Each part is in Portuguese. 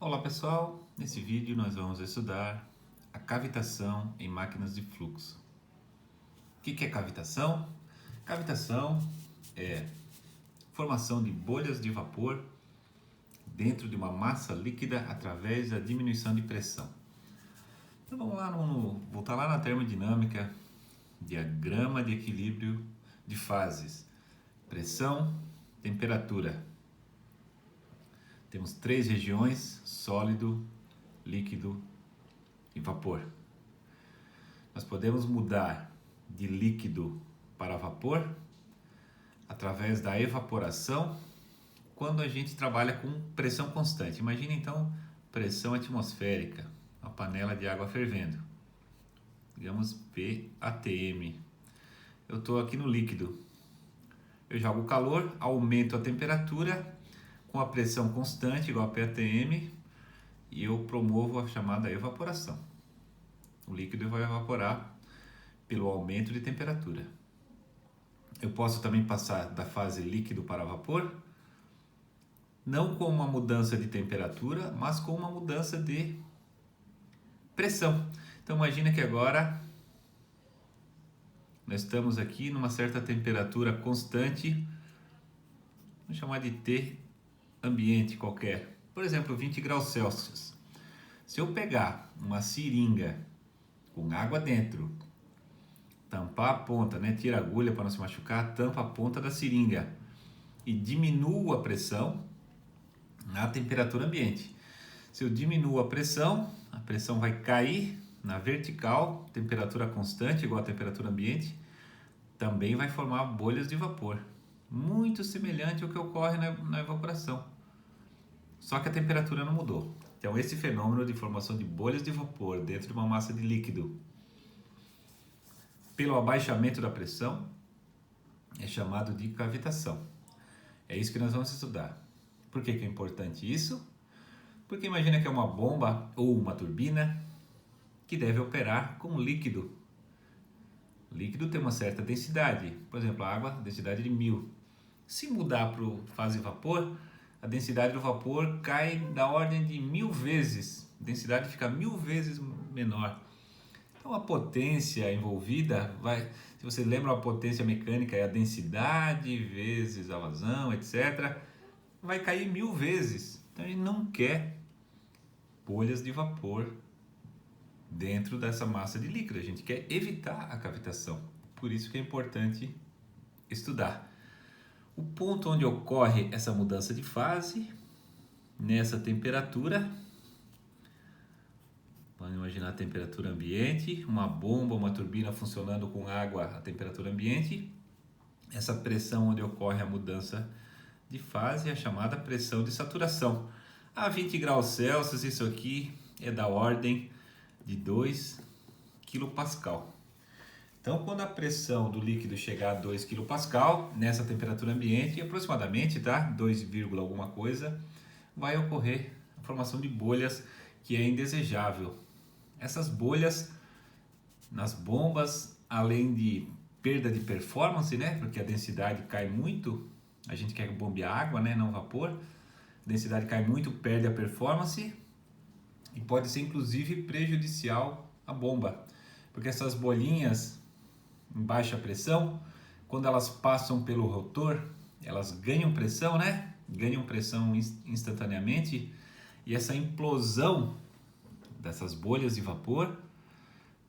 Olá pessoal, nesse vídeo nós vamos estudar a cavitação em máquinas de fluxo. O que é cavitação? Cavitação é formação de bolhas de vapor dentro de uma massa líquida através da diminuição de pressão. Então vamos lá, voltar lá na termodinâmica, diagrama de equilíbrio de fases, pressão, temperatura. Temos três regiões: sólido, líquido e vapor. Nós podemos mudar de líquido para vapor através da evaporação quando a gente trabalha com pressão constante. Imagine então pressão atmosférica, uma panela de água fervendo, digamos PATM. Eu estou aqui no líquido, eu jogo calor, aumento a temperatura com a pressão constante, igual a PATM, e eu promovo a chamada evaporação. O líquido vai evaporar pelo aumento de temperatura. Eu posso também passar da fase líquido para vapor, não com uma mudança de temperatura, mas com uma mudança de pressão. Então imagina que agora nós estamos aqui numa certa temperatura constante, vamos chamar de T ambiente qualquer, por exemplo 20 graus Celsius. Se eu pegar uma seringa com água dentro, tampar a ponta, tira a agulha para não se machucar, tampa a ponta da seringa e diminuo a pressão na temperatura ambiente. Se eu diminuo a pressão vai cair na vertical, temperatura constante, igual a temperatura ambiente, também vai formar bolhas de vapor, muito semelhante ao que ocorre na evaporação. Só que a temperatura não mudou. Então esse fenômeno de formação de bolhas de vapor dentro de uma massa de líquido pelo abaixamento da pressão é chamado de cavitação. É isso que nós vamos estudar. Por que é importante isso? Porque imagina que é uma bomba ou uma turbina que deve operar com líquido. O líquido tem uma certa densidade, por exemplo, a água, densidade de 1000. Se mudar para fase vapor, a densidade do vapor cai da ordem de 1000 vezes, a densidade fica 1000 vezes menor. Então a potência envolvida se você lembra, a potência mecânica é a densidade vezes a vazão, etc. Vai cair 1000 vezes. Então a gente não quer bolhas de vapor dentro dessa massa de líquido, a gente quer evitar a cavitação. Por isso que é importante estudar. O ponto onde ocorre essa mudança de fase, nessa temperatura, vamos imaginar a temperatura ambiente, uma bomba, uma turbina funcionando com água a temperatura ambiente. Essa pressão onde ocorre a mudança de fase é a chamada pressão de saturação. A 20 graus Celsius, isso aqui é da ordem de 2 kPa. Então, quando a pressão do líquido chegar a 2 kPa, nessa temperatura ambiente, aproximadamente, 2, alguma coisa, vai ocorrer a formação de bolhas que é indesejável. Essas bolhas, nas bombas, além de perda de performance, porque a densidade cai muito, a gente quer bombear água, não vapor, a densidade cai muito, perde a performance e pode ser inclusive prejudicial à bomba, porque essas bolinhas em baixa pressão, quando elas passam pelo rotor, elas ganham pressão, ganham pressão instantaneamente, e essa implosão dessas bolhas de vapor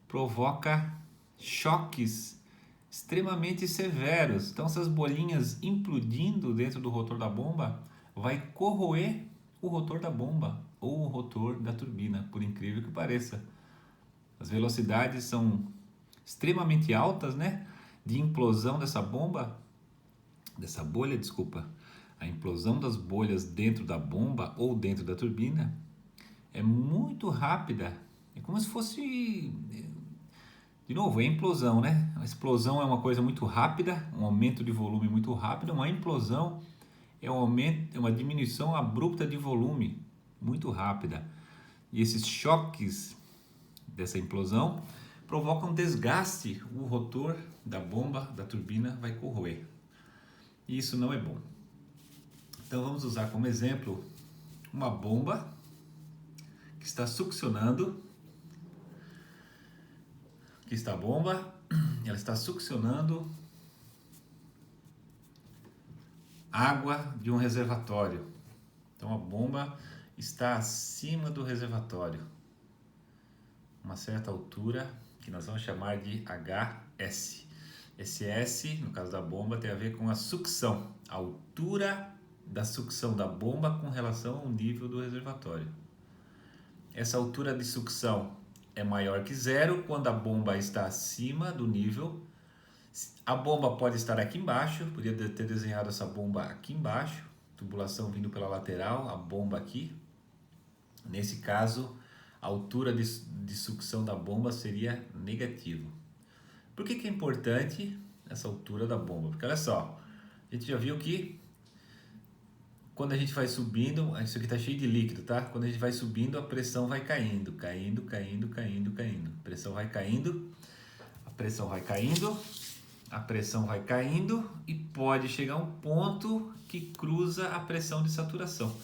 provoca choques extremamente severos. Então essas bolinhas implodindo dentro do rotor da bomba vai corroer o rotor da bomba ou o rotor da turbina, por incrível que pareça. As velocidades são extremamente altas, de implosão dessa bolha, a implosão das bolhas dentro da bomba ou dentro da turbina é muito rápida, é como se fosse, de novo, é implosão, A explosão é uma coisa muito rápida, um aumento de volume muito rápido, uma implosão é uma diminuição abrupta de volume, muito rápida, e esses choques dessa implosão provocam desgaste, o rotor da bomba, da turbina vai corroer. E isso não é bom. Então vamos usar como exemplo uma bomba que está succionando. Aqui está a bomba, ela está succionando água de um reservatório. Então a bomba está acima do reservatório, uma certa altura que nós vamos chamar de HS. Esse S, no caso da bomba, tem a ver com a sucção, a altura da sucção da bomba com relação ao nível do reservatório. Essa altura de sucção é maior que zero quando a bomba está acima do nível. A bomba pode estar aqui embaixo, podia ter desenhado essa bomba aqui embaixo, tubulação vindo pela lateral, a bomba aqui. Nesse caso, a altura de sucção da bomba seria negativa. Por que é importante essa altura da bomba? Porque olha só, a gente já viu que quando a gente vai subindo, isso aqui está cheio de líquido, tá? Quando a gente vai subindo, a pressão vai caindo, caindo. A pressão vai caindo, a pressão vai caindo, a pressão vai caindo e pode chegar a um ponto que cruza a pressão de saturação.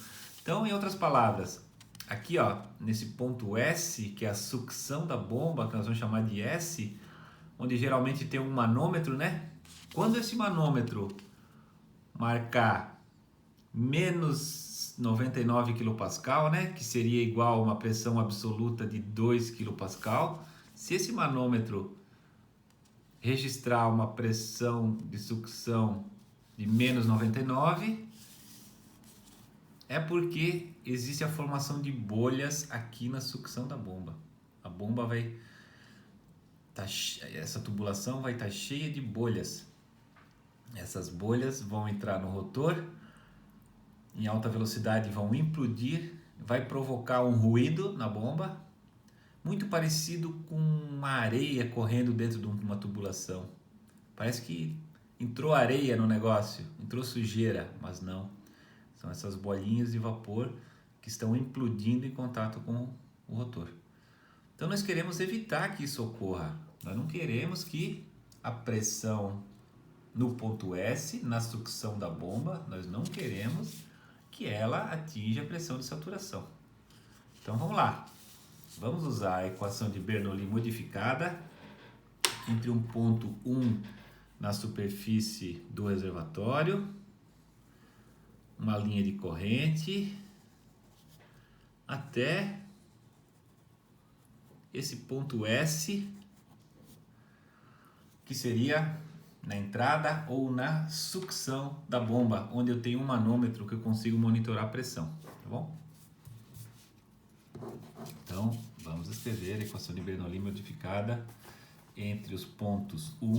Então, em outras palavras, aqui ó, nesse ponto S, que é a sucção da bomba, que nós vamos chamar de S, onde geralmente tem um manômetro, né? Quando esse manômetro marcar menos 99 kPa, né? Que seria igual a uma pressão absoluta de 2 kPa, se esse manômetro registrar uma pressão de sucção de menos 99, é porque existe a formação de bolhas aqui na sucção da bomba. A bomba vai essa tubulação vai estar cheia de bolhas. Essas bolhas vão entrar no rotor, em alta velocidade vão implodir, vai provocar um ruído na bomba, muito parecido com uma areia correndo dentro de uma tubulação. Parece que entrou areia no negócio, entrou sujeira, mas não. São essas bolinhas de vapor que estão implodindo em contato com o rotor. Então nós queremos evitar que isso ocorra. Nós não queremos que a pressão no ponto S, na sucção da bomba, nós não queremos que ela atinja a pressão de saturação. Então vamos lá. Vamos usar a equação de Bernoulli modificada entre um ponto 1 na superfície do reservatório, uma linha de corrente, até esse ponto S, que seria na entrada ou na sucção da bomba, onde eu tenho um manômetro que eu consigo monitorar a pressão, tá bom? Então, vamos escrever a equação de Bernoulli modificada entre os pontos 1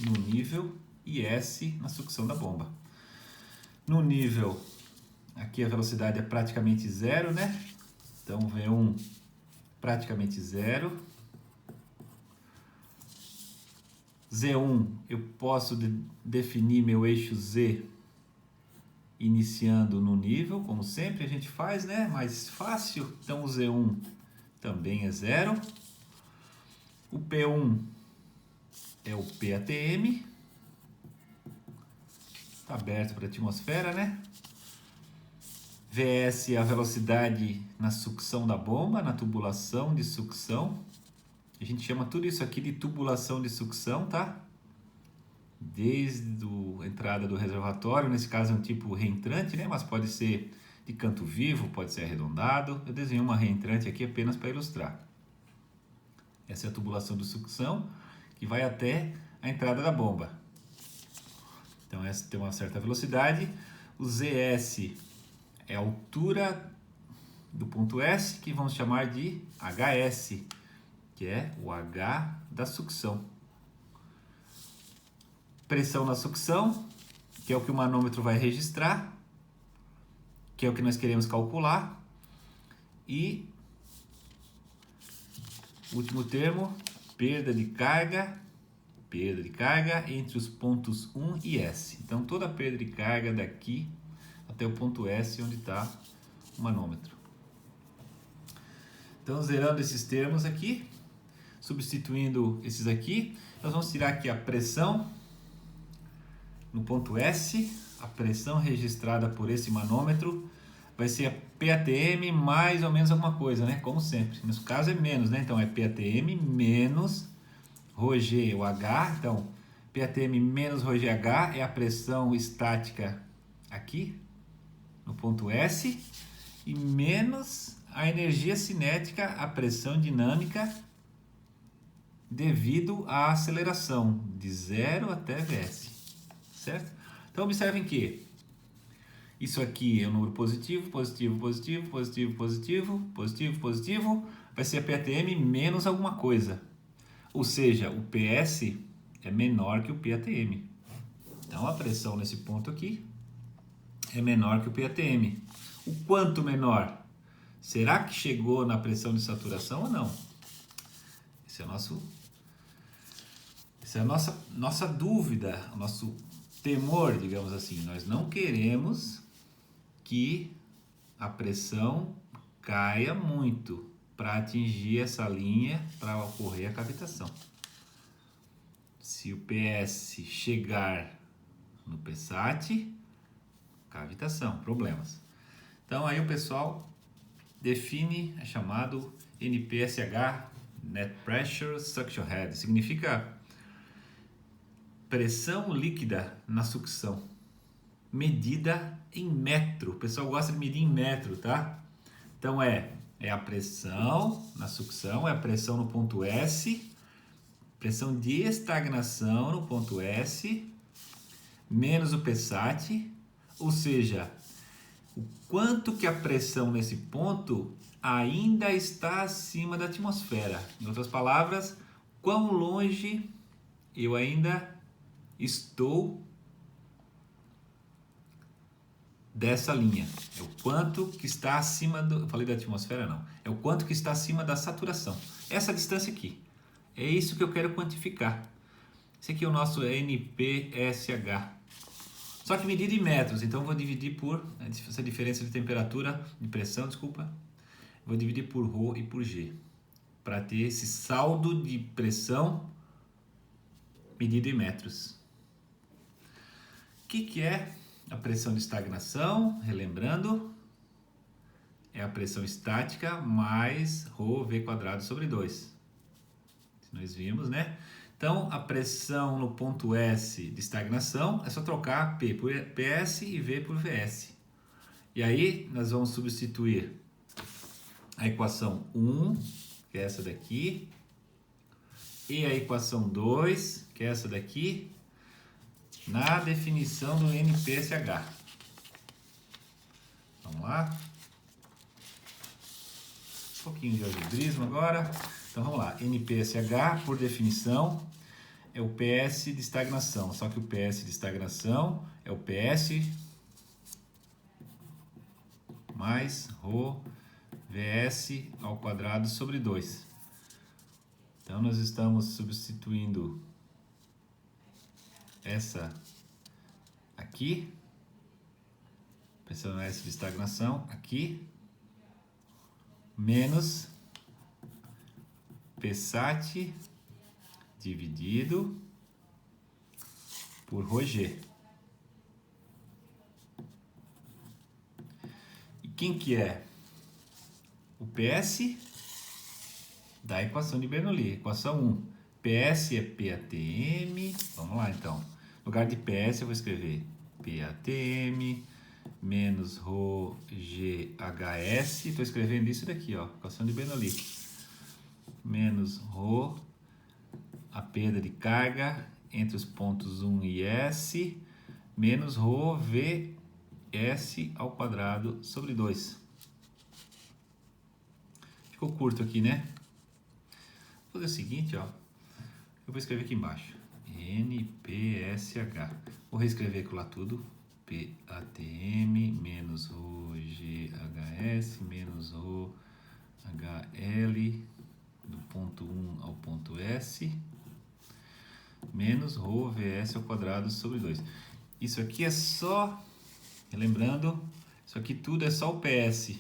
no nível e S na sucção da bomba. No nível, aqui a velocidade é praticamente zero, né? Então, V1 praticamente zero. Z1, eu posso definir meu eixo Z iniciando no nível, como sempre a gente faz, né? Mais fácil. Então, o Z1 também é zero. O P1 é o PATM. Está aberto para a atmosfera, né? VS é a velocidade na sucção da bomba, na tubulação de sucção. A gente chama tudo isso aqui de tubulação de sucção, tá? Desde a entrada do reservatório, nesse caso é um tipo reentrante, né? Mas pode ser de canto vivo, pode ser arredondado. Eu desenhei uma reentrante aqui apenas para ilustrar. Essa é a tubulação de sucção que vai até a entrada da bomba. Então essa tem uma certa velocidade. O ZS é a altura do ponto S, que vamos chamar de HS, que é o H da sucção. Pressão na sucção, que é o que o manômetro vai registrar, que é o que nós queremos calcular. E último termo, perda de carga entre os pontos 1 e S. Então toda a perda de carga daqui até o ponto S, onde está o manômetro. Então, zerando esses termos aqui, substituindo esses aqui, nós vamos tirar aqui a pressão no ponto S, a pressão registrada por esse manômetro vai ser a PATM mais ou menos alguma coisa, né? Como sempre. Nesse caso é menos, né? Então é PATM menos ρg, o H. Então, PATM menos ρgH é a pressão estática aqui, no ponto S, e menos a energia cinética, a pressão dinâmica, devido à aceleração de 0 até Vs, certo? Então, observem que isso aqui é um número positivo, positivo, positivo, positivo, positivo, positivo, positivo, vai ser a PATM menos alguma coisa. Ou seja, o PS é menor que o PATM. Então, a pressão nesse ponto aqui é menor que o PATM. O quanto menor? Será que chegou na pressão de saturação ou não? Essa é a nossa dúvida, o nosso temor, digamos assim. Nós não queremos que a pressão caia muito para atingir essa linha para ocorrer a cavitação. Se o PS chegar no PSAT, cavitação, problemas. Então aí o pessoal define, é chamado NPSH, Net Pressure Suction Head, significa pressão líquida na sucção, medida em metro. O pessoal gosta de medir em metro, tá? Então é a pressão na sucção, é a pressão no ponto S, pressão de estagnação no ponto S, menos o PSAT, ou seja, o quanto que a pressão nesse ponto ainda está acima da atmosfera. Em outras palavras, quão longe eu ainda estou dessa linha. É o quanto que está acima do... Eu falei da atmosfera, não. É o quanto que está acima da saturação. Essa distância aqui. É isso que eu quero quantificar. Esse aqui é o nosso NPSH. Só que medida em metros. Então, eu vou dividir por... Essa diferença de temperatura, de pressão, desculpa. Vou dividir por ρ e por G. Para ter esse saldo de pressão medido em metros. O que é a pressão de estagnação? Relembrando, é a pressão estática mais ρv² sobre 2. Nós vimos, né? Então, a pressão no ponto S de estagnação é só trocar P por PS e V por VS. E aí, nós vamos substituir a equação 1, que é essa daqui, e a equação 2, que é essa daqui, na definição do NPSH. Vamos lá. Um pouquinho de algebrismo agora. Então vamos lá. NPSH, por definição, é o PS de estagnação. Só que o PS de estagnação é o PS mais ρ VS ao quadrado sobre 2. Então nós estamos substituindo essa aqui, pressão S de estagnação aqui, menos PSAT dividido por ρg. E quem que é? O PS da equação de Bernoulli, equação 1. PS é PATM, vamos lá então. No lugar de PS eu vou escrever PATM menos ρgHS, estou escrevendo isso daqui, ó, equação de Bernoulli. Menos ρ, a perda de carga entre os pontos 1 e S, menos ρ VS ao quadrado sobre 2. Ficou curto aqui, né? Vou fazer o seguinte, ó. Eu vou escrever aqui embaixo. NPSH. Vou reescrever aquilo lá tudo. PATM menos ρgHS menos ρHL do ponto 1 ao ponto S menos ρ VS ao quadrado sobre 2. Isso aqui é só, lembrando, isso aqui tudo é só o PS.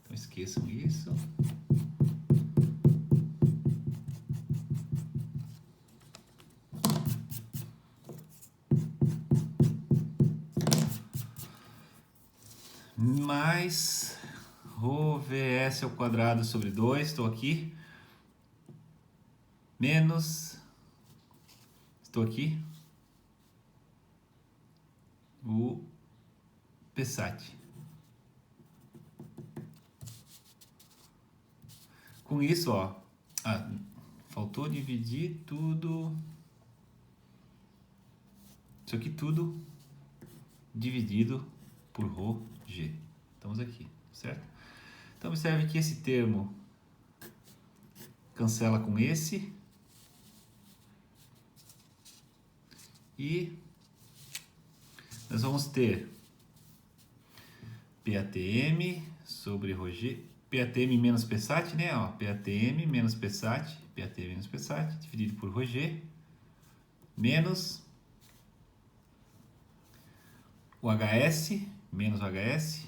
Então esqueçam isso. mais Rho VS ao quadrado sobre 2, estou aqui, menos, estou aqui, o Psat. Com isso, ó, faltou dividir tudo, isso aqui tudo dividido por Rho G. Estamos aqui, certo? Então observe que esse termo cancela com esse e nós vamos ter PATM sobre Rho G, PATM menos Psat, né? Ó, PATM menos Psat, PATM menos Psat dividido por Rho G menos o HS, menos o HS,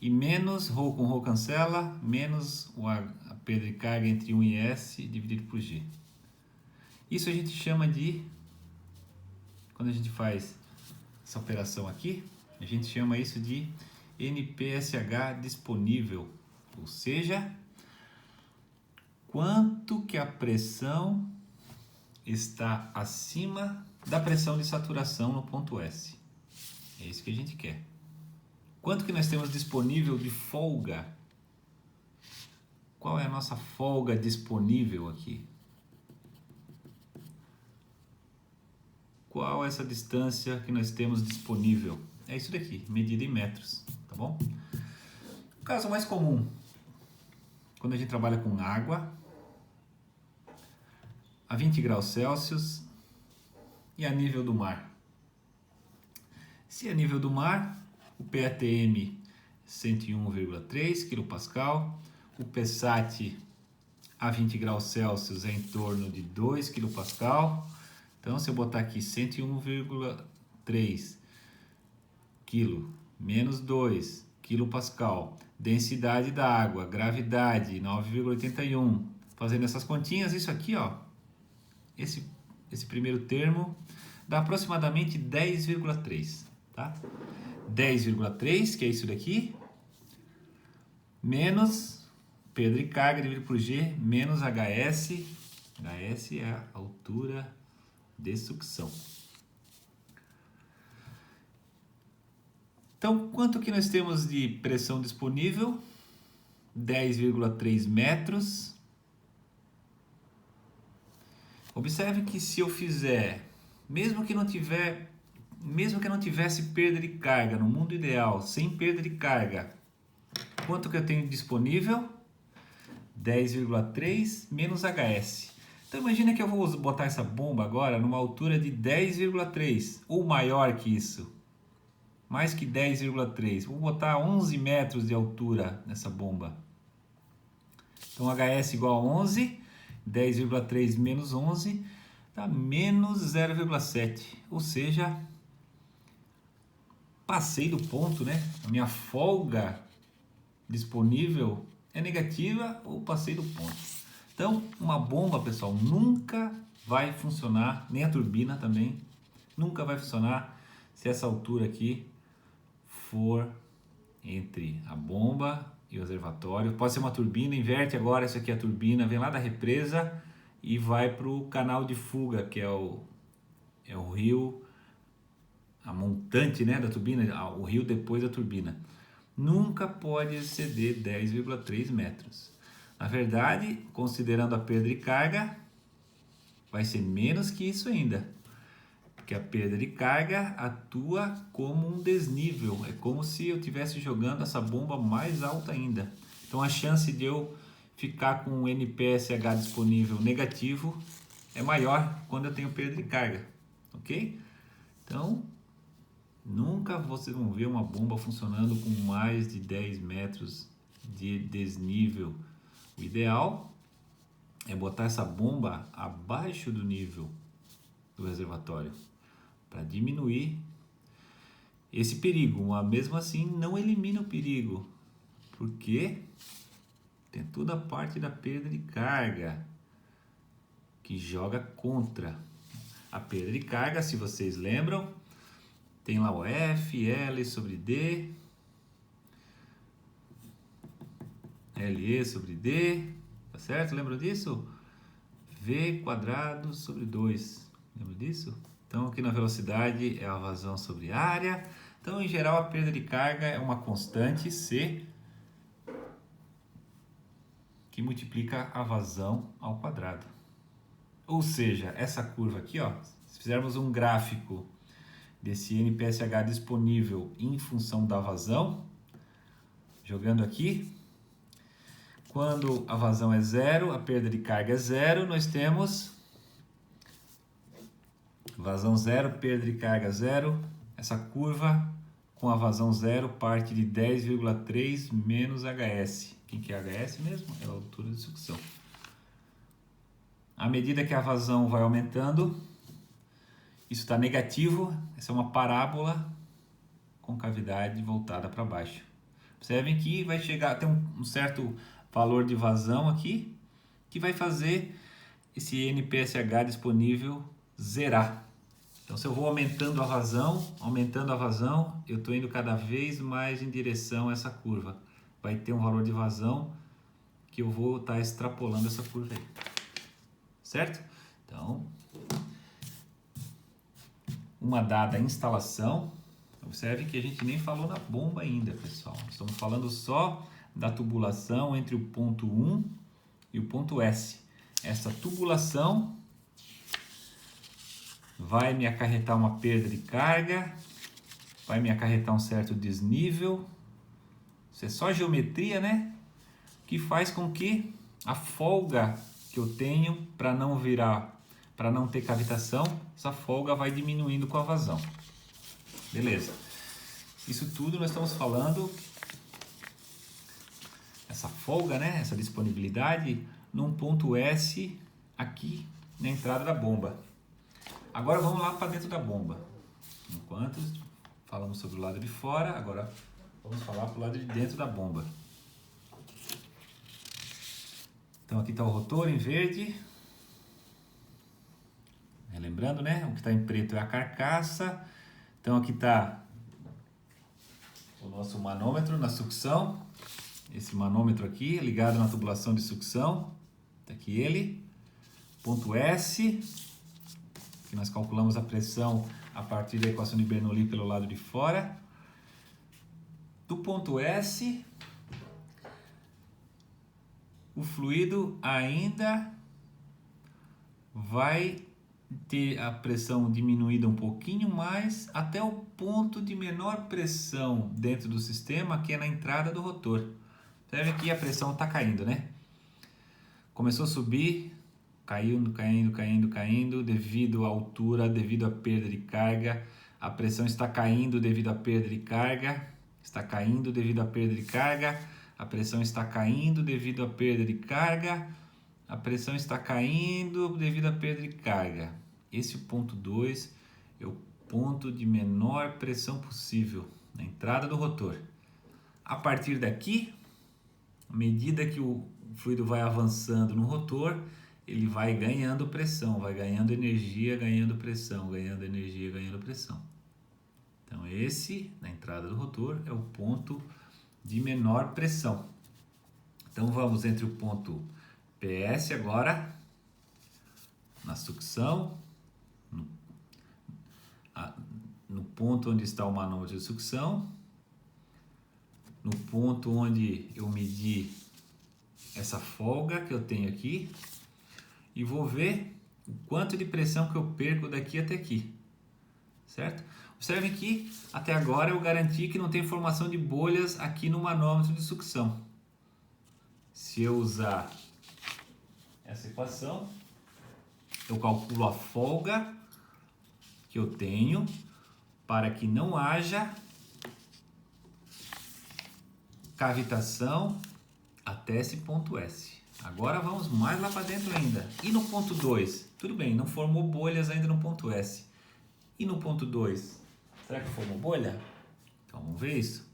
e menos Rho com Rho cancela, menos a perda de carga entre 1 e S dividido por G. Isso a gente chama de, quando a gente faz essa operação aqui, a gente chama isso de NPSH disponível, ou seja, quanto que a pressão está acima da pressão de saturação no ponto S. É isso que a gente quer. Quanto que nós temos disponível de folga? Qual é a nossa folga disponível aqui? Qual é essa distância que nós temos disponível? É isso daqui, medida em metros, tá bom? O caso mais comum, quando a gente trabalha com água, a 20 graus Celsius e a nível do mar. Se a nível do mar, o PATM 101,3 kPa, o Psat a 20 graus Celsius é em torno de 2 kPa. Então, se eu botar aqui 101,3 kg menos 2 kPa, densidade da água, gravidade 9,81, fazendo essas continhas, isso aqui, ó, esse primeiro termo dá aproximadamente 10,3, tá? 10,3, que é isso daqui, menos perda de carga dividido por G, menos HS. HS é a altura de sucção. Então, quanto que nós temos de pressão disponível? 10,3 metros. Observe que se eu fizer, mesmo que não tivesse perda de carga, no mundo ideal, sem perda de carga, quanto que eu tenho disponível? 10,3 menos HS. Então imagina que eu vou botar essa bomba agora numa altura de 10,3 ou maior que isso. Mais que 10,3. Vou botar 11 metros de altura nessa bomba. Então HS igual a 11, 10,3 menos 11 dá menos 0,7. Ou seja, passei do ponto, né? A minha folga disponível é negativa ou passei do ponto. Então, uma bomba, pessoal, nunca vai funcionar, nem a turbina também, nunca vai funcionar se essa altura aqui for entre a bomba e o reservatório. Pode ser uma turbina, inverte agora, isso aqui é a turbina, vem lá da represa e vai para o canal de fuga, que é o rio, a montante, né, da turbina, o rio depois da turbina. Nunca pode exceder 10,3 metros. Na verdade, considerando a perda de carga, vai ser menos que isso ainda. Porque a perda de carga atua como um desnível. É como se eu estivesse jogando essa bomba mais alta ainda. Então a chance de eu ficar com o NPSH disponível negativo é maior quando eu tenho perda de carga. Ok? Então, nunca vocês vão ver uma bomba funcionando com mais de 10 metros de desnível. O ideal é botar essa bomba abaixo do nível do reservatório para diminuir esse perigo, mas mesmo assim não elimina o perigo, porque tem toda a parte da perda de carga que joga contra. A perda de carga, se vocês lembram, tem lá o F, L sobre D, LE sobre D, tá certo? Lembra disso? V quadrado sobre 2, lembra disso? Então aqui na velocidade é a vazão sobre área. Então em geral a perda de carga é uma constante C que multiplica a vazão ao quadrado. Ou seja, essa curva aqui, ó, se fizermos um gráfico desse NPSH disponível em função da vazão, jogando aqui, quando a vazão é zero, a perda de carga é zero, nós temos vazão zero, perda de carga zero. Essa curva com a vazão zero parte de 10,3 menos HS. Quem que é HS mesmo? É a altura de sucção. À medida que a vazão vai aumentando, isso está negativo. Essa é uma parábola com cavidade voltada para baixo. Observem que vai chegar até um certo valor de vazão aqui, que vai fazer esse NPSH disponível zerar. Então, se eu vou aumentando a vazão, eu estou indo cada vez mais em direção a essa curva. Vai ter um valor de vazão que eu vou estar extrapolando essa curva aí. Certo? Então, uma dada instalação, observe que a gente nem falou na bomba ainda, pessoal. Estamos falando só da tubulação entre o ponto 1 e o ponto S. Essa tubulação vai me acarretar uma perda de carga, vai me acarretar um certo desnível. Isso é só geometria, né? Que faz com que a folga que eu tenho para não virar, para não ter cavitação, essa folga vai diminuindo com a vazão. Beleza. Isso tudo nós estamos falando, essa folga, né? Essa disponibilidade num ponto S aqui na entrada da bomba. Agora vamos lá para dentro da bomba. Enquanto falamos sobre o lado de fora, agora vamos falar para o lado de dentro da bomba. Então aqui está o rotor em verde. Lembrando, né? O que está em preto é a carcaça. Então aqui está o nosso manômetro na sucção. Esse manômetro aqui ligado na tubulação de sucção. Está aqui ele. Ponto S. Que nós calculamos a pressão a partir da equação de Bernoulli pelo lado de fora. Do ponto S, o fluido ainda vai ter a pressão diminuída um pouquinho mais até o ponto de menor pressão dentro do sistema, que é na entrada do rotor. Observe que a pressão está caindo, né? Começou a subir, caindo, devido à altura, devido à perda de carga. A pressão está caindo devido à perda de carga, está caindo devido à perda de carga, a pressão está caindo devido à perda de carga, a pressão está caindo devido à perda de carga. Esse ponto 2 é o ponto de menor pressão possível na entrada do rotor. A partir daqui, à medida que o fluido vai avançando no rotor, ele vai ganhando pressão, vai ganhando energia, ganhando pressão, ganhando energia, ganhando pressão. Então esse, na entrada do rotor, é o ponto de menor pressão. Então vamos entre o ponto PS agora, na sucção, no ponto onde está o manômetro de sucção, no ponto onde eu medi essa folga que eu tenho aqui, e vou ver o quanto de pressão que eu perco daqui até aqui, certo? Observem que até agora eu garanti que não tem formação de bolhas aqui no manômetro de sucção. Se eu usar essa equação, eu calculo a folga que eu tenho para que não haja cavitação até esse ponto S. Agora vamos mais lá para dentro ainda. E no ponto 2? Tudo bem, não formou bolhas ainda no ponto S. E no ponto 2? Será que formou bolha? Então vamos ver isso.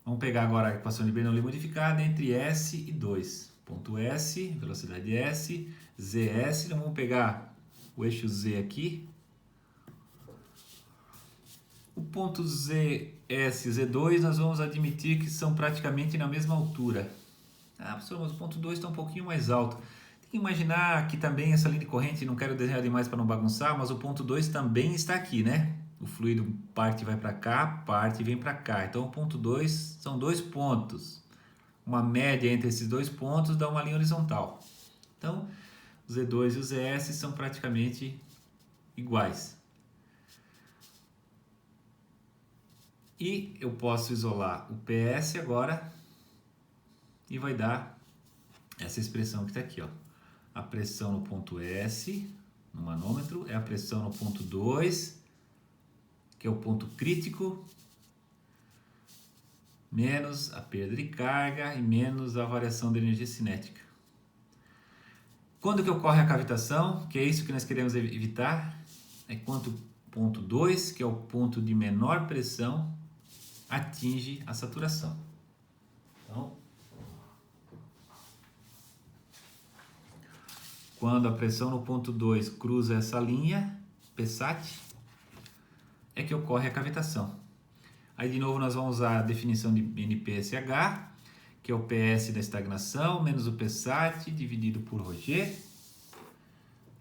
Vamos pegar agora a equação de Bernoulli modificada entre S e 2. Ponto S, velocidade S, ZS. Então vamos pegar o eixo Z aqui. O ponto ZS e Z2 nós vamos admitir que são praticamente na mesma altura. Ah, professor, mas o ponto 2 está um pouquinho mais alto. Tem que imaginar que também essa linha de corrente, não quero desenhar demais para não bagunçar, mas o ponto 2 também está aqui, né? O fluido parte vai para cá, parte vem para cá. Então o ponto 2 são dois pontos. Uma média entre esses dois pontos dá uma linha horizontal. Então, o Z2 e o ZS são praticamente iguais. E eu posso isolar o PS agora e vai dar essa expressão que está aqui, ó. A pressão no ponto S, no manômetro, é a pressão no ponto 2, que é o ponto crítico, menos a perda de carga e menos a variação da energia cinética. Quando que ocorre a cavitação, que é isso que nós queremos evitar, é quando o ponto 2, que é o ponto de menor pressão, atinge a saturação. Então, quando a pressão no ponto 2 cruza essa linha, PSAT, é que ocorre a cavitação. Aí de novo nós vamos usar a definição de NPSH, que é o PS da estagnação, menos o PSAT dividido por ρg.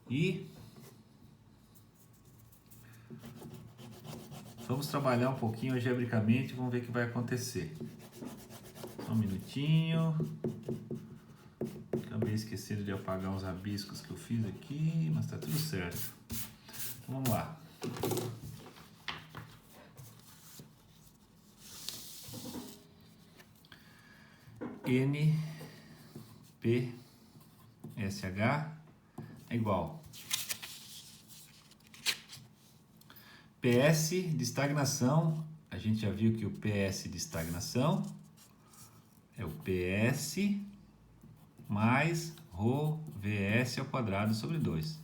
E vamos trabalhar um pouquinho algebricamente, vamos ver o que vai acontecer. Só um minutinho. Acabei esquecendo de apagar uns rabiscos que eu fiz aqui, mas tá tudo certo. Então vamos lá. NPSH é igual PS de estagnação. A gente já viu que o PS de estagnação é o PS mais ρVS ao quadrado sobre 2.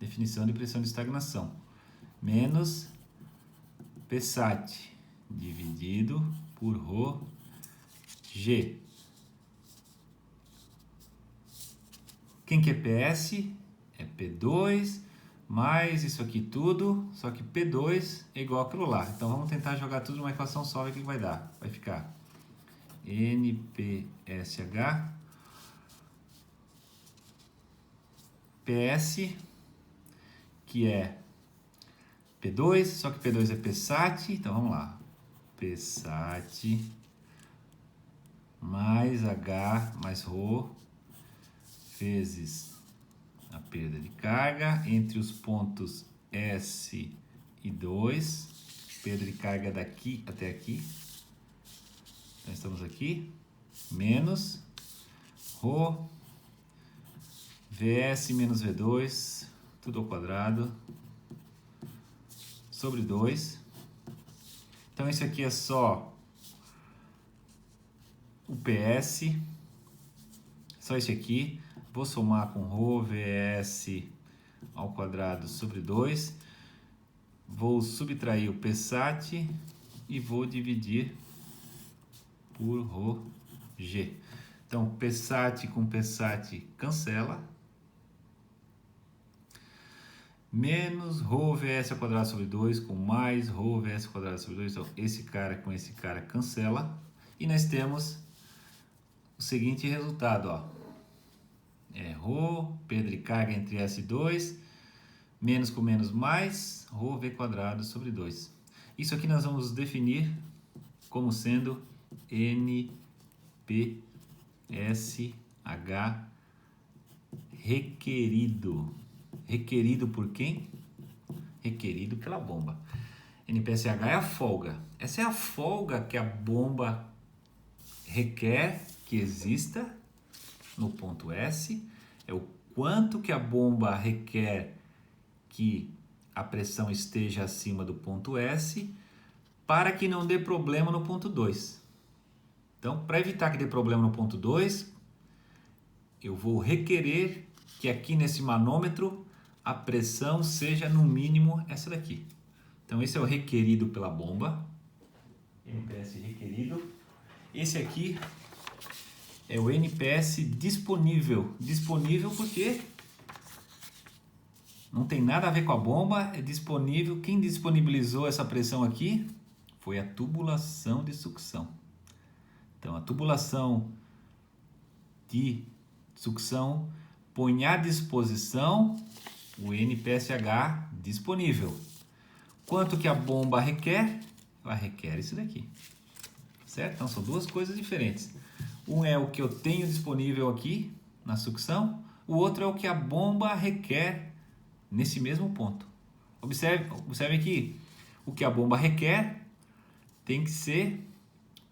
Definição de pressão de estagnação. Menos PSAT dividido por ρg. Quem que é PS? É P2 mais isso aqui tudo, só que P2 é igual àquilo lá. Então vamos tentar jogar tudo numa equação só, ver o que vai dar. Vai ficar NPSH PS, que é P2, só que P2 é PSAT, então vamos lá. PSAT mais H mais ρ vezes a perda de carga entre os pontos S e 2. Perda de carga daqui até aqui. Então estamos aqui. Menos ρ VS menos V2, tudo ao quadrado, sobre 2. Então isso aqui é só o PS, só esse aqui. Vou somar com ρ VS ao quadrado sobre 2. Vou subtrair o PSAT e vou dividir por ρg. Então, PSAT com PSAT cancela. Menos ρ VS ao quadrado sobre 2 com mais ρ VS ao quadrado sobre 2. Então, esse cara com esse cara cancela. E nós temos o seguinte resultado, ó. É ρ, perda de carga entre S2, menos com menos mais, ρ V quadrado sobre 2. Isso aqui nós vamos definir como sendo NPSH requerido. Requerido por quem? Requerido pela bomba. NPSH é a folga. Essa é a folga que a bomba requer que exista no ponto S. É o quanto que a bomba requer que a pressão esteja acima do ponto S para que não dê problema no ponto 2. Então, para evitar que dê problema no ponto 2, eu vou requerer que aqui nesse manômetro a pressão seja no mínimo essa daqui. Então, esse é o requerido pela bomba. NPS requerido. Esse aqui é o NPS disponível. Disponível porque Não tem nada a ver com a bomba, é disponível. Quem disponibilizou essa pressão aqui foi a tubulação de sucção. Então, a tubulação de sucção põe à disposição o NPSH disponível. Quanto que a bomba requer? Ela requer isso daqui. Certo? Então, são duas coisas diferentes. Um é o que eu tenho disponível aqui na sucção, o outro é o que a bomba requer nesse mesmo ponto. Observe que o que a bomba requer tem que ser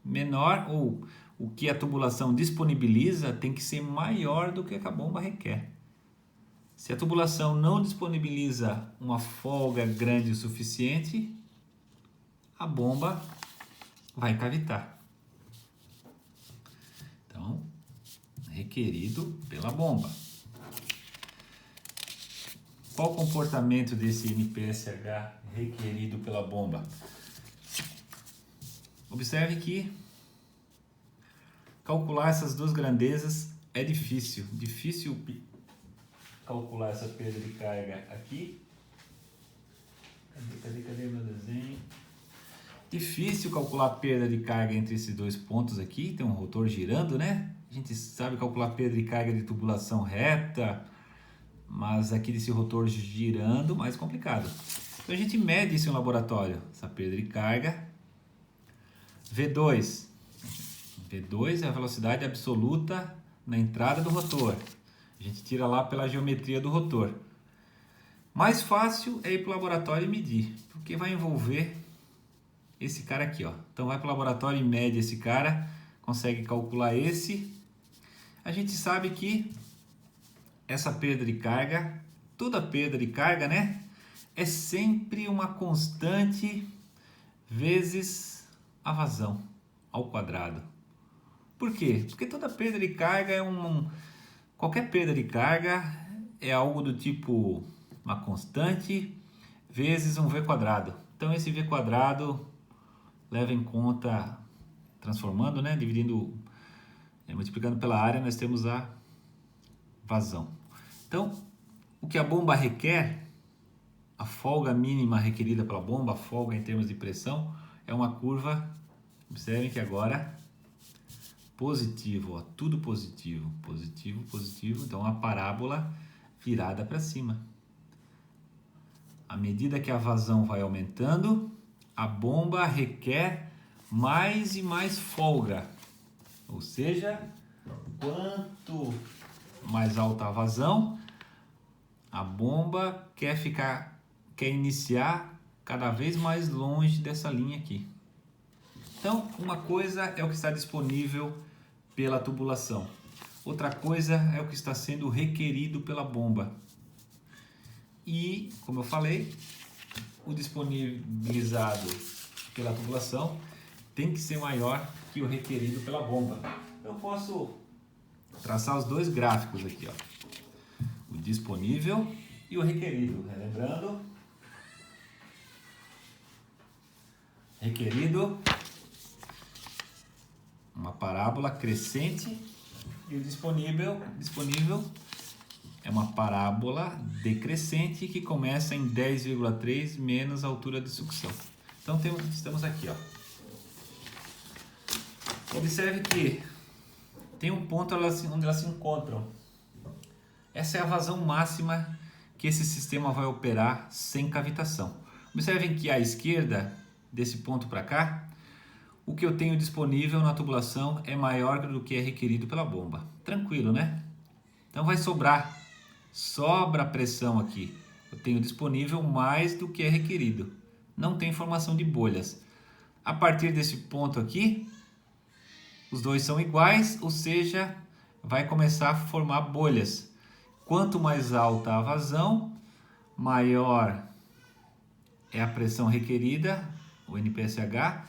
menor, ou o que a tubulação disponibiliza tem que ser maior do que a bomba requer. Se a tubulação não disponibiliza uma folga grande o suficiente, a bomba vai cavitar. Então, requerido pela bomba. Qual o comportamento desse NPSH requerido pela bomba? Observe que calcular essas duas grandezas é difícil. Difícil calcular essa perda de carga aqui. Cadê meu desenho? Difícil calcular a perda de carga entre esses dois pontos aqui. Tem um rotor girando, né? A gente sabe calcular a perda de carga de tubulação reta, mas aqui desse rotor girando, mais complicado. Então a gente mede isso em laboratório, essa perda de carga. V2 é a velocidade absoluta na entrada do rotor. A gente tira lá pela geometria do rotor. Mais fácil é ir para o laboratório e medir, porque vai envolver esse cara aqui, ó. Então vai para o laboratório e mede esse cara, consegue calcular esse. A gente sabe que essa perda de carga, toda perda de carga, né, é sempre uma constante vezes a vazão ao quadrado. Por quê? Porque toda perda de carga qualquer perda de carga é algo do tipo uma constante vezes um V quadrado. Então esse V quadrado leva em conta, transformando, né, dividindo, multiplicando pela área, nós temos a vazão. Então, o que a bomba requer, a folga mínima requerida pela bomba, a folga em termos de pressão, é uma curva, observem que agora positivo, ó, tudo positivo, positivo, positivo, então uma parábola virada para cima. À medida que a vazão vai aumentando, a bomba requer mais e mais folga, ou seja, quanto mais alta a vazão, a bomba quer iniciar cada vez mais longe dessa linha aqui. Então, uma coisa é o que está disponível pela tubulação, outra coisa é o que está sendo requerido pela bomba. E, como eu falei, o disponibilizado pela tubulação tem que ser maior que o requerido pela bomba. Eu posso traçar os dois gráficos aqui, ó. O disponível e o requerido. Relembrando, requerido, uma parábola crescente, e o disponível é uma parábola decrescente que começa em 10,3 menos a altura de sucção. Então estamos aqui, ó. Observe que tem um ponto onde elas se encontram. Essa é a vazão máxima que esse sistema vai operar sem cavitação. Observem que à esquerda, desse ponto para cá, o que eu tenho disponível na tubulação é maior do que é requerido pela bomba. Tranquilo, né? Então vai sobra pressão aqui. Eu tenho disponível mais do que é requerido. Não tem formação de bolhas. A partir desse ponto aqui, os dois são iguais, ou seja, vai começar a formar bolhas. Quanto mais alta a vazão, maior é a pressão requerida, o NPSH,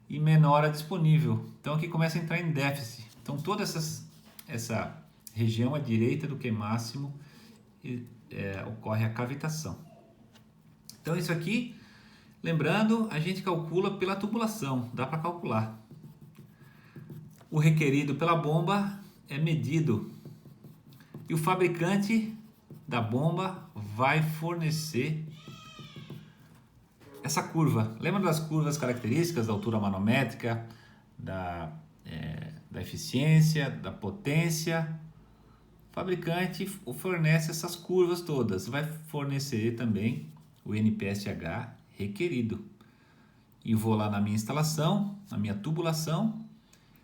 e menor a disponível. Então aqui começa a entrar em déficit. Então toda essa região à direita do Q máximo ocorre a cavitação. Então isso aqui, lembrando, a gente calcula pela tubulação, dá para calcular. O requerido pela bomba é medido. E o fabricante da bomba vai fornecer essa curva. Lembra das curvas características da altura manométrica, da eficiência, da potência? O fabricante fornece essas curvas todas, vai fornecer também o NPSH requerido. E vou lá na minha instalação, na minha tubulação,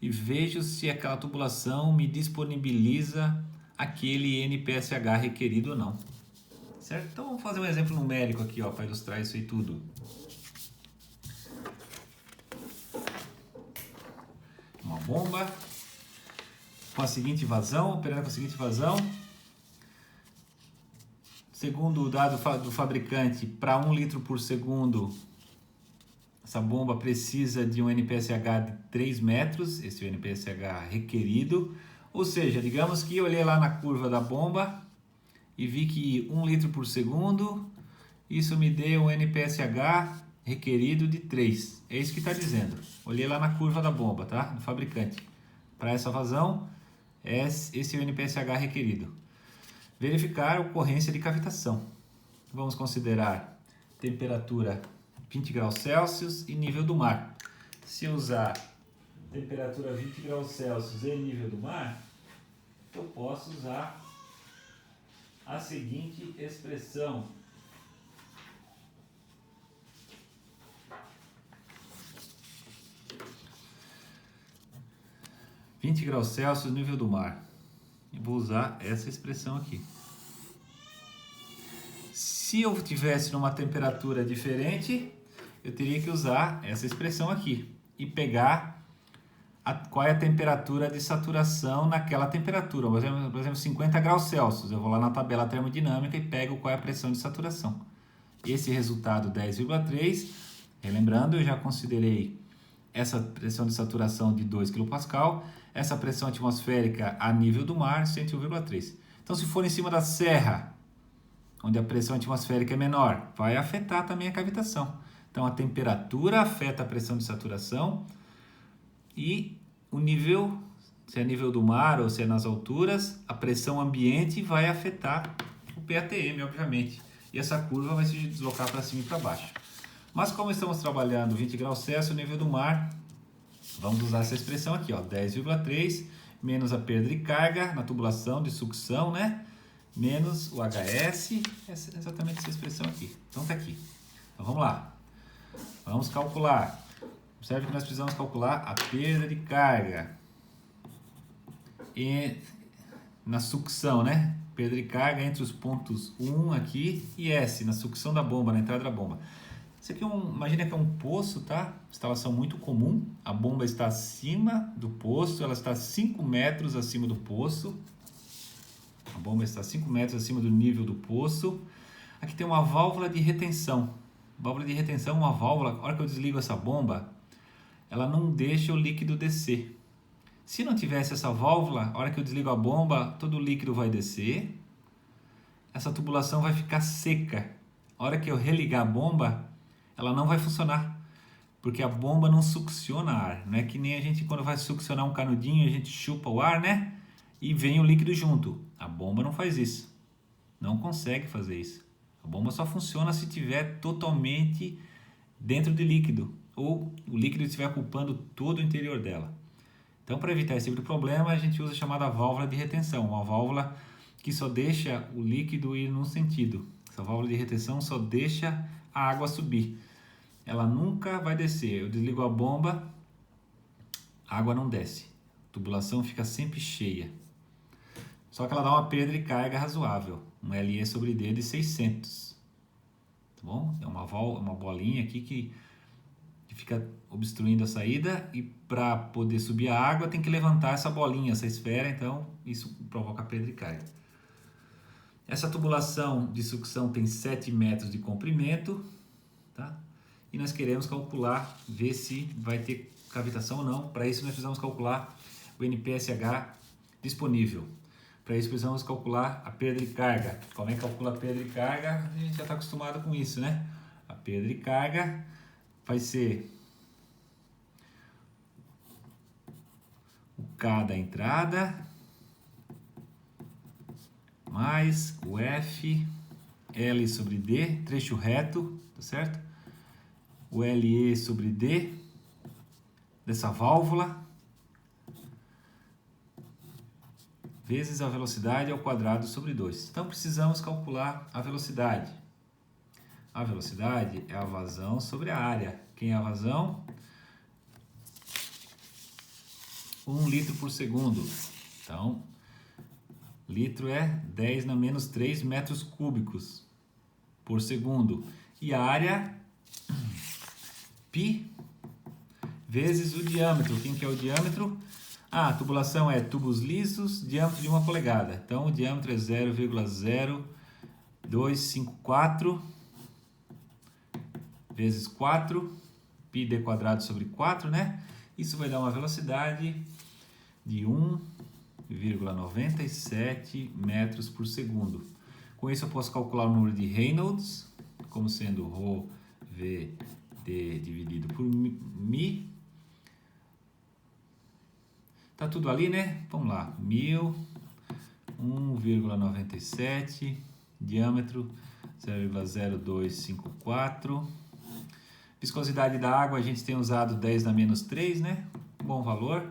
e vejo se aquela tubulação me disponibiliza aquele NPSH requerido ou não. Certo? Então vamos fazer um exemplo numérico aqui, para ilustrar isso aí tudo. Uma bomba com a seguinte vazão, operando com a seguinte vazão. Segundo o dado do fabricante, para 1 litro por segundo, essa bomba precisa de um NPSH de 3 metros, esse é o NPSH requerido. Ou seja, digamos que eu olhei lá na curva da bomba e vi que 1 litro por segundo, isso me deu um NPSH requerido de 3. É isso que está dizendo. Olhei lá na curva da bomba, tá? Do fabricante. Para essa vazão, esse é o NPSH requerido. Verificar a ocorrência de cavitação. Vamos considerar temperatura 20 graus Celsius e nível do mar. Se eu usar temperatura 20 graus Celsius e nível do mar, eu posso usar a seguinte expressão. (20 graus Celsius, nível do mar). E vou usar essa expressão aqui. Se eu tivesse numa temperatura diferente, eu teria que usar essa expressão aqui e pegar qual é a temperatura de saturação naquela temperatura. Por exemplo, 50 graus Celsius. Eu vou lá na tabela termodinâmica e pego qual é a pressão de saturação. Esse resultado 10,3, relembrando, eu já considerei essa pressão de saturação de 2 kPa, essa pressão atmosférica a nível do mar, 101,3. Então, se for em cima da serra, onde a pressão atmosférica é menor, vai afetar também a cavitação. Então, a temperatura afeta a pressão de saturação e o nível, se é nível do mar ou se é nas alturas, a pressão ambiente vai afetar o PATM, obviamente. E essa curva vai se deslocar para cima e para baixo. Mas como estamos trabalhando 20 graus Celsius, o nível do mar, vamos usar essa expressão aqui, 10,3 menos a perda de carga na tubulação de sucção, né? Menos o HS, exatamente essa expressão aqui. Então tá aqui. Então vamos lá. Vamos calcular. Observe que nós precisamos calcular a perda de carga na sucção, né? Perda de carga entre os pontos 1 aqui e S, na sucção da bomba, na entrada da bomba. Isso aqui imagina que é um poço, tá? Instalação muito comum. A bomba está acima do poço, ela está 5 metros acima do poço. A bomba está 5 metros acima do nível do poço. Aqui tem uma válvula de retenção. Válvula de retenção é uma válvula, na hora que eu desligo essa bomba, ela não deixa o líquido descer. Se não tivesse essa válvula, na hora que eu desligo a bomba, todo o líquido vai descer. Essa tubulação vai ficar seca. Na hora que eu religar a bomba, ela não vai funcionar, porque a bomba não succiona ar. Não é que nem a gente, quando vai succionar um canudinho, a gente chupa o ar, né? E vem o líquido junto. A bomba não faz isso. Não consegue fazer isso. A bomba só funciona se estiver totalmente dentro de líquido, ou o líquido estiver ocupando todo o interior dela. Então, para evitar esse tipo de problema, a gente usa a chamada válvula de retenção, uma válvula que só deixa o líquido ir num sentido. Essa válvula de retenção só deixa a água subir. Ela nunca vai descer. Eu desligo a bomba, a água não desce. A tubulação fica sempre cheia. Só que ela dá uma perda de carga razoável, um LE sobre D de 600. Tá bom? É uma bolinha aqui que fica obstruindo a saída, e para poder subir a água tem que levantar essa bolinha, essa esfera, então isso provoca perda de carga. Essa tubulação de sucção tem 7 metros de comprimento, tá? E nós queremos calcular, ver se vai ter cavitação ou não. Para isso nós precisamos calcular o NPSH disponível. Para isso precisamos calcular a perda de carga. Como é que calcula a perda de carga? A gente já está acostumado com isso, né? A perda de carga vai ser o K da entrada mais o F, L sobre D, trecho reto, tá certo? O LE sobre D, dessa válvula, vezes a velocidade ao quadrado sobre 2. Então, precisamos calcular a velocidade. A velocidade é a vazão sobre a área. Quem é a vazão? 1 litro por segundo. Então, litro é 10 na menos 3 metros cúbicos por segundo. E a área, π, vezes o diâmetro. Quem que é o diâmetro? A tubulação é tubos lisos, diâmetro de 1 polegada. Então, o diâmetro é 0,0254 vezes 4, πd quadrado sobre 4, né? Isso vai dar uma velocidade de 1,97 metros por segundo. Com isso, eu posso calcular o número de Reynolds, como sendo ρ/v d dividido por mi. Tá tudo ali, né? Vamos lá. 1,97, diâmetro 0,0254. Viscosidade da água, a gente tem usado 10 na menos 3, né? Bom valor.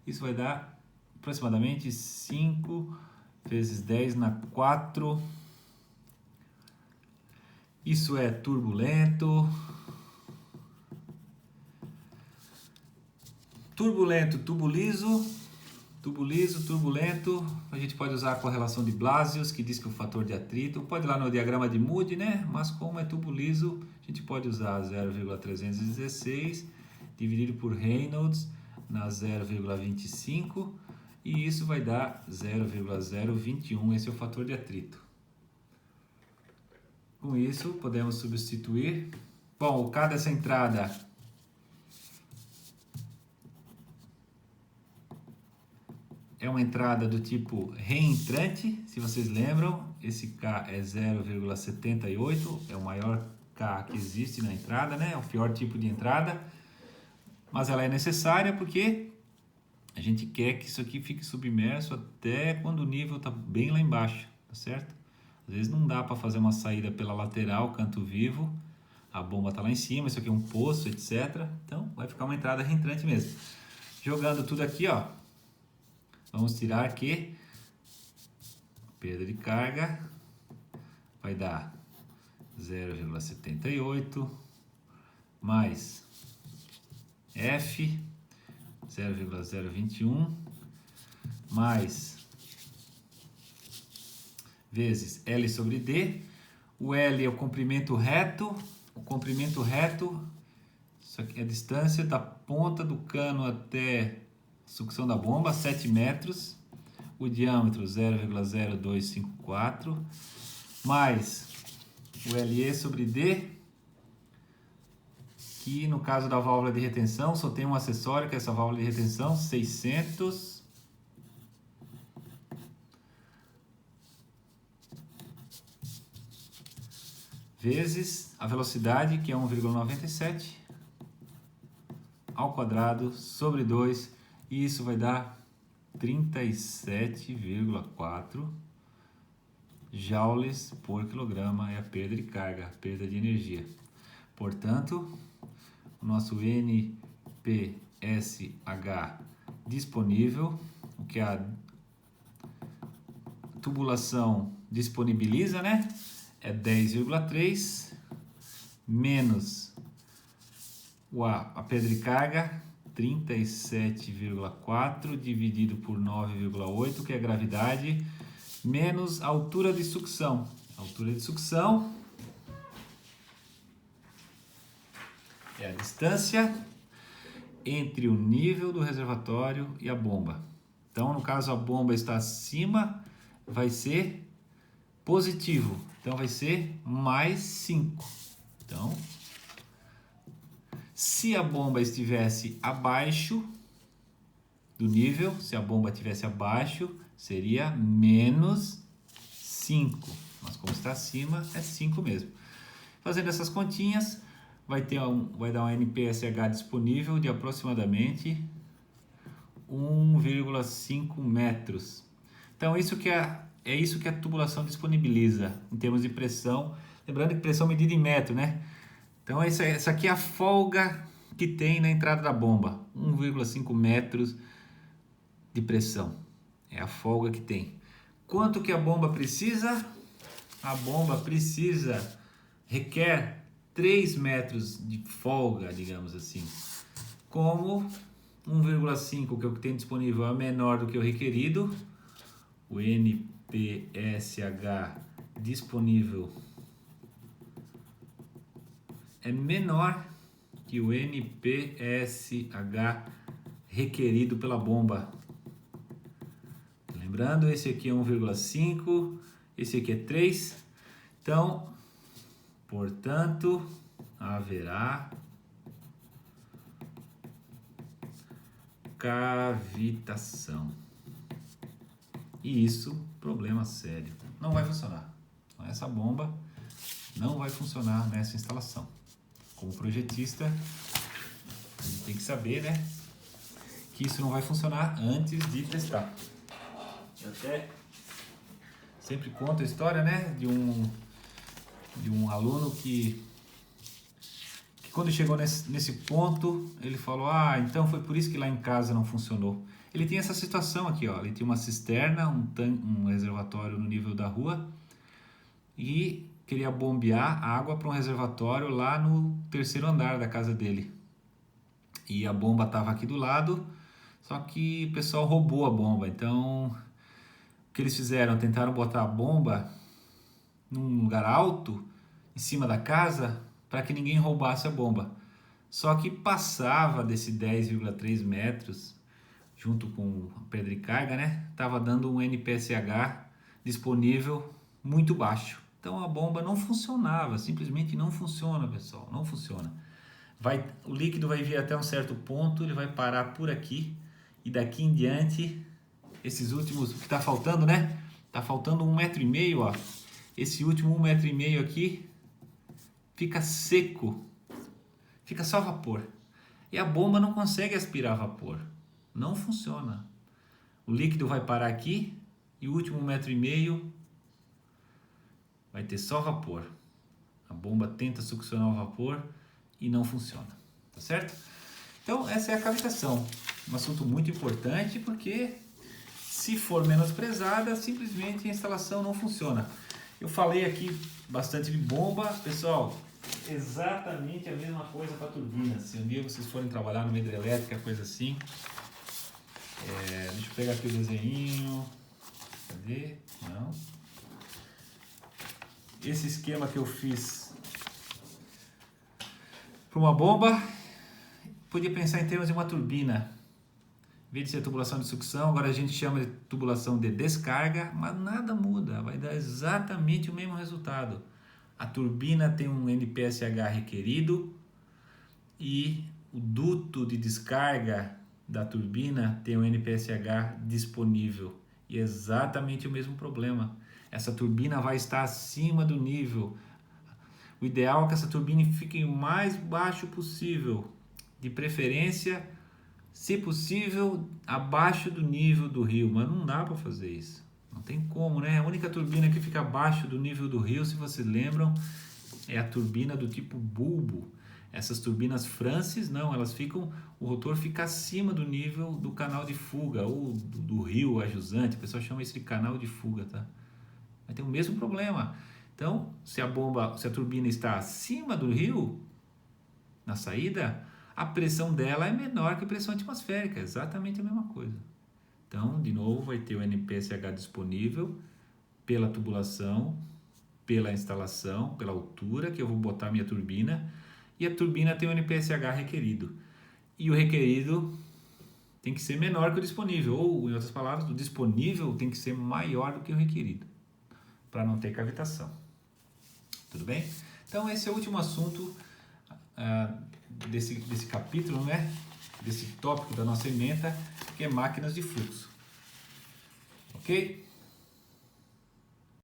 Isso vai dar aproximadamente 5 vezes 10 na 4. Isso é turbulento. Turbulento, tubo liso, turbulento. A gente pode usar a correlação de Blasius, que diz que o fator de atrito. Pode ir lá no diagrama de Moody, né? Mas como é tubo liso, a gente pode usar 0,316 dividido por Reynolds na 0,25 e isso vai dar 0,021. Esse é o fator de atrito. Com isso, podemos substituir. Bom, o K dessa entrada é uma entrada do tipo reentrante, se vocês lembram, esse K é 0,78, é o maior K que existe na entrada, né? É o pior tipo de entrada, mas ela é necessária porque a gente quer que isso aqui fique submerso até quando o nível está bem lá embaixo, tá certo? Às vezes não dá para fazer uma saída pela lateral, canto vivo, a bomba está lá em cima, isso aqui é um poço, etc. Então vai ficar uma entrada reentrante mesmo. Jogando tudo aqui, ó. Vamos tirar que perda de carga vai dar 0,78 mais F 0,021 mais vezes L sobre D. O L é o comprimento reto. O comprimento reto, isso aqui é a distância da ponta do cano até sucção da bomba, 7 metros, o diâmetro 0,0254, mais o LE sobre D, que no caso da válvula de retenção só tem um acessório, que é essa válvula de retenção, 600, vezes a velocidade, que é 1,97, ao quadrado sobre 2, e isso vai dar 37,4 joules por quilograma, é a perda de carga, a perda de energia. Portanto, o nosso NPSH disponível, o que a tubulação disponibiliza, né? É 10,3 menos a perda de carga, 37,4 dividido por 9,8, que é a gravidade, menos a altura de sucção. A altura de sucção é a distância entre o nível do reservatório e a bomba. Então, no caso, a bomba está acima, vai ser positivo. Então, vai ser mais 5. Então, se a bomba estivesse abaixo do nível, se a bomba estivesse abaixo, seria menos 5. Mas como está acima, é 5 mesmo. Fazendo essas continhas, vai dar um NPSH disponível de aproximadamente 1,5 metros. Então, isso que é é isso que a tubulação disponibiliza em termos de pressão. Lembrando que pressão medida em metro, né? Então essa aqui é a folga que tem na entrada da bomba, 1,5 metros de pressão. É a folga que tem. Quanto que a bomba precisa? A bomba requer 3 metros de folga, digamos assim. Como 1,5 que é o que tem disponível é menor do que o requerido, o NPSH disponível é menor que o NPSH requerido pela bomba. Lembrando, esse aqui é 1,5, esse aqui é 3. Então, portanto, haverá cavitação. E isso, problema sério. Não vai funcionar. Então, essa bomba não vai funcionar nessa instalação. Como projetista, a gente tem que saber, né, que isso não vai funcionar antes de testar. Eu até sempre conto a história, né, de um aluno que quando chegou nesse ponto, ele falou: então foi por isso que lá em casa não funcionou. Ele tem essa situação aqui, ó, ele tem uma cisterna, um reservatório no nível da rua e queria bombear água para um reservatório lá no 3º andar da casa dele. E a bomba estava aqui do lado, só que o pessoal roubou a bomba. Então, o que eles fizeram? Tentaram botar a bomba num lugar alto, em cima da casa, para que ninguém roubasse a bomba. Só que passava desse 10,3 metros, junto com a pedra de carga, né? Tava dando um NPSH disponível muito baixo. Então a bomba não funcionava, simplesmente não funciona, pessoal, não funciona. O líquido vai vir até um certo ponto, ele vai parar por aqui e daqui em diante, esses últimos, o que está faltando, né? Tá faltando 1,5 metro, ó. Esse último 1,5 metro aqui fica seco, fica só vapor. E a bomba não consegue aspirar vapor, não funciona. O líquido vai parar aqui e o último 1,5 metro vai ter só vapor. A bomba tenta succionar o vapor e não funciona, tá certo? Então essa é a cavitação, um assunto muito importante porque se for menosprezada, simplesmente a instalação não funciona. Eu falei aqui bastante de bomba, pessoal, exatamente a mesma coisa para turbina. Se um dia vocês forem trabalhar numa hidrelétrica, coisa assim, deixa eu pegar aqui o desenho, cadê? Não. Esse esquema que eu fiz para uma bomba, podia pensar em termos de uma turbina. Em vez de ser tubulação de sucção, agora a gente chama de tubulação de descarga, mas nada muda, vai dar exatamente o mesmo resultado. A turbina tem um NPSH requerido e o duto de descarga da turbina tem um NPSH disponível. E é exatamente o mesmo problema. Essa turbina vai estar acima do nível. O ideal é que essa turbina fique o mais baixo possível, de preferência, se possível, abaixo do nível do rio, mas não dá para fazer isso. Não tem como, né? A única turbina que fica abaixo do nível do rio, se vocês lembram, é a turbina do tipo bulbo. Essas turbinas Francis, não, o rotor fica acima do nível do canal de fuga, ou do rio ajusante, o pessoal chama isso de canal de fuga, tá? Vai ter o mesmo problema. Então, se a turbina está acima do rio, na saída, a pressão dela é menor que a pressão atmosférica, exatamente a mesma coisa. Então, de novo, vai ter o NPSH disponível pela tubulação, pela instalação, pela altura que eu vou botar a minha turbina, e a turbina tem o NPSH requerido. E o requerido tem que ser menor que o disponível, ou, em outras palavras, o disponível tem que ser maior do que o requerido, para não ter cavitação. Tudo bem? Então, esse é o último assunto desse capítulo, né? Desse tópico da nossa ementa, que é máquinas de fluxo. Ok?